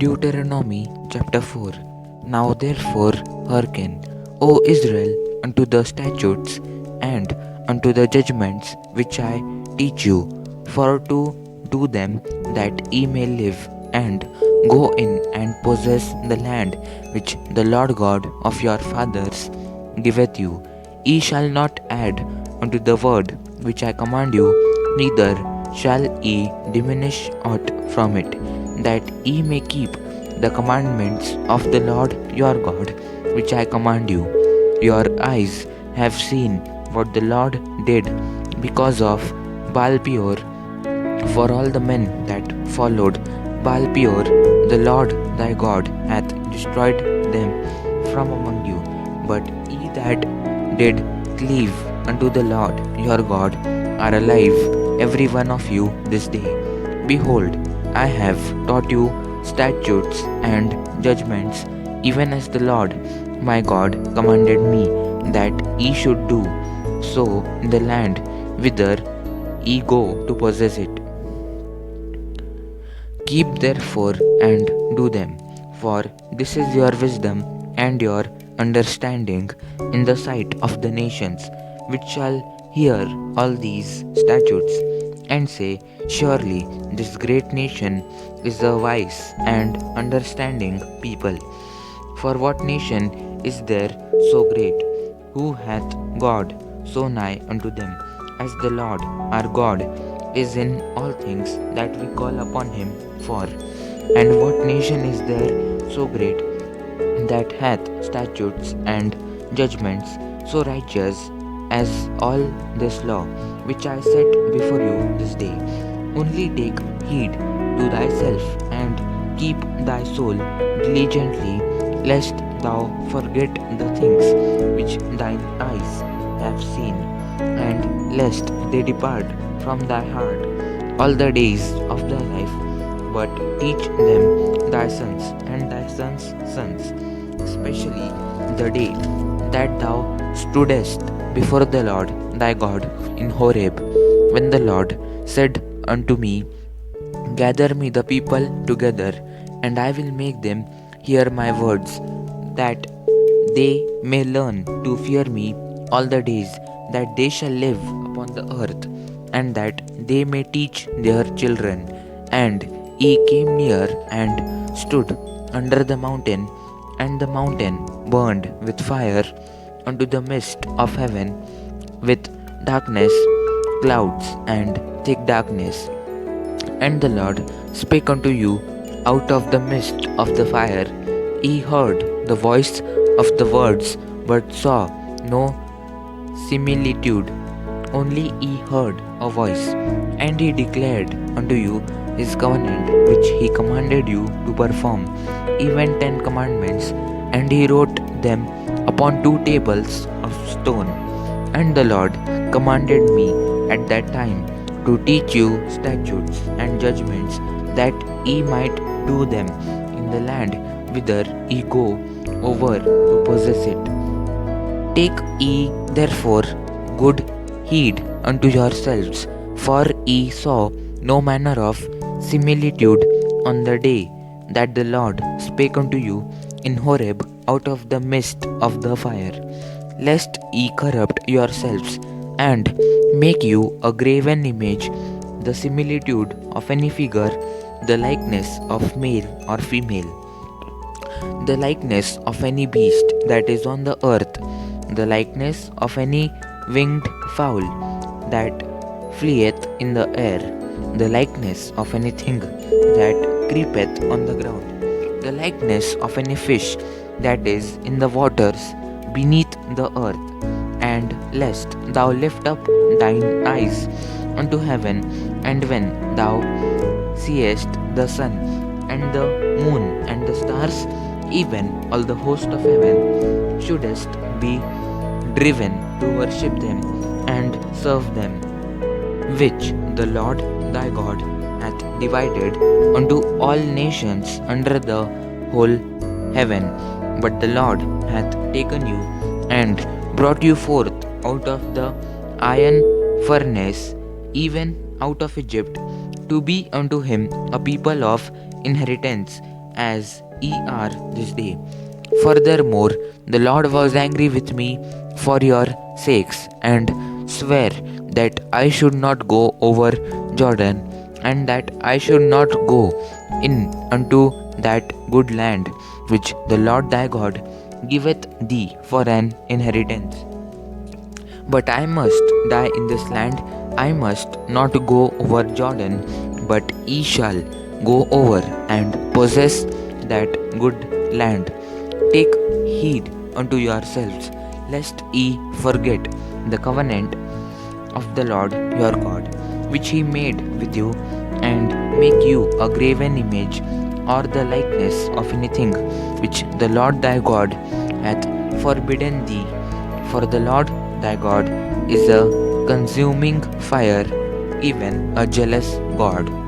Deuteronomy chapter 4. Now therefore hearken, O Israel, unto the statutes and unto the judgments which I teach you, for to do them, that ye may live, and go in and possess the land which the Lord God of your fathers giveth you. Ye shall not add unto the word which I command you, neither shall ye diminish aught from it, that ye may keep the commandments of the Lord your God, which I command you. Your eyes have seen what the Lord did because of Baal Peor. For all the men that followed Baal Peor, the Lord thy God hath destroyed them from among you. But ye that did cleave unto the Lord your God are alive, every one of you this day. Behold, I have taught you statutes and judgments, even as the Lord my God commanded me that ye should do, so in the land whither ye go to possess it. Keep therefore and do them, for this is your wisdom and your understanding in the sight of the nations, which shall hear all these statutes, and say, Surely this great nation is a wise and understanding people. For what nation is there so great, who hath God so nigh unto them, as the Lord our God is in all things that we call upon him for? And what nation is there so great, that hath statutes and judgments so righteous as all this law which I set before you this day? Only take heed to thyself and keep thy soul diligently, lest thou forget the things which thine eyes have seen, and lest they depart from thy heart all the days of thy life, but teach them thy sons and thy sons' sons, especially the day that thou stoodest before the Lord thy God in Horeb, when the Lord said unto me, Gather me the people together, and I will make them hear my words, that they may learn to fear me all the days that they shall live upon the earth, and that they may teach their children. And he came near and stood under the mountain, and the mountain burned with fire unto the midst of heaven, with darkness, clouds, and thick darkness. And the Lord spake unto you out of the midst of the fire. Ye heard the voice of the words, but saw no similitude, only ye heard a voice. And he declared unto you his covenant which he commanded you to perform, even 10 commandments, and he wrote them upon 2 tables of stone. And the Lord commanded me at that time to teach you statutes and judgments, that ye might do them in the land whither ye go over to possess it. Take ye therefore good heed unto yourselves, for ye saw no manner of similitude on the day that the Lord spake unto you in Horeb out of the midst of the fire, lest ye corrupt yourselves and make you a graven image, the similitude of any figure, the likeness of male or female, the likeness of any beast that is on the earth, the likeness of any winged fowl that fleeth in the air, the likeness of anything that creepeth on the ground, the likeness of any fish that is in the waters beneath the earth. And lest thou lift up thine eyes unto heaven, and when thou seest the sun and the moon and the stars, even all the host of heaven, shouldest be driven to worship them and serve them, which the Lord thy God hath divided unto all nations under the whole heaven. But the Lord hath taken you and brought you forth out of the iron furnace, even out of Egypt, to be unto him a people of inheritance, as ye are this day. Furthermore, the Lord was angry with me for your sakes, and sware that I should not go over Jordan, and that I should not go in unto that good land which the Lord thy God giveth thee for an inheritance. But I must die in this land, I must not go over Jordan, but ye shall go over and possess that good land. Take heed unto yourselves, lest ye forget the covenant of the Lord your God, which he made with you, and make you a graven image or the likeness of anything which the Lord thy God hath forbidden thee. For the Lord thy God is a consuming fire, even a jealous God.